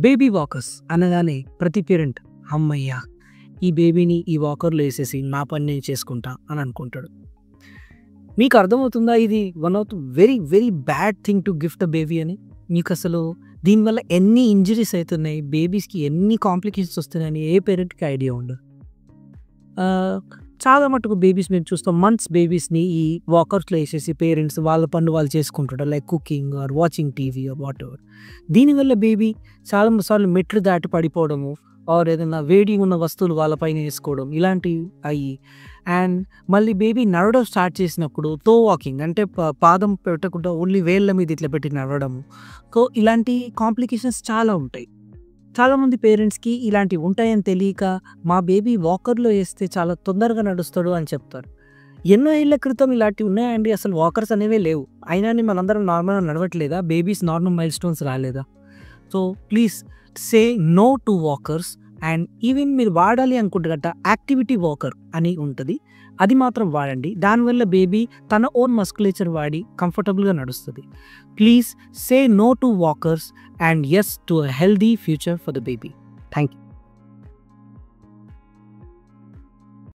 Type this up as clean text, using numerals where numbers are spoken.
Baby walkers అనగానే ప్రతి parent అమ్మయ్య ఈ బేబీని ఈ వాకర్లో వేసేసి నా పని నేను చేసుకుంటా అని అనుకుంటాడు. మీకు అర్థమవుతుందా ఇది one of the very very bad thing to gift a baby అని? మీకు అసలు దీనివల్ల ఎన్ని ఇంజరీస్ అవుతున్నాయి, బేబీస్కి ఎన్ని కాంప్లికేషన్స్ వస్తున్నాయని ఏ పేరెంట్కి ఐడియా ఉండదు. చాలా మటుకు బేబీస్ మేము చూస్తాం, మంత్స్ బేబీస్ని ఈ వాకర్స్లో వేసేసి పేరెంట్స్ వాళ్ళ పనులు వాళ్ళు చేసుకుంటారు, like cooking are watching TV or what ever. దీనివల్ల బేబీ చాలాసార్లు మెట్లు దాటి పడిపోవడము ఆర్ ఏదైనా వేడి ఉన్న వస్తువులు వాళ్ళపైన వేసుకోవడం ఇలాంటివి అయ్యి, అండ్ మళ్ళీ బేబీ నడవడం స్టార్ట్ చేసినప్పుడు తో వాకింగ్ అంటే పాదం పెట్టకుండా ఓన్లీ వేళ్ళ మీద ఇట్లా పెట్టి నడవడము. సో ఇలాంటి కాంప్లికేషన్స్ చాలా ఉంటాయి. చాలామంది పేరెంట్స్కి ఇలాంటివి ఉంటాయని తెలియక మా బేబీ వాకర్లో వేస్తే చాలా తొందరగా నడుస్తాడు అని చెప్తారు. ఎన్నో ఏళ్ల క్రితం ఇలాంటివి ఉన్నాయండి, అసలు వాకర్స్ అనేవే లేవు. అయినా మనందరం నార్మల్గా నడవట్లేదా? బేబీస్ నార్మల్ మైల్ స్టోన్స్ రాలేదా? So please say no to walkers. And even మీరు వాడాలి అనుకుంటే గట్ట యాక్టివిటీ వాకర్ అని ఉంటుంది, అది మాత్రం వాడండి. దానివల్ల బేబీ తన ఓన్ మస్కులేచర్ వాడి కంఫర్టబుల్గా నడుస్తుంది. Please say no to walkers and yes to a healthy future for the baby. Thank you.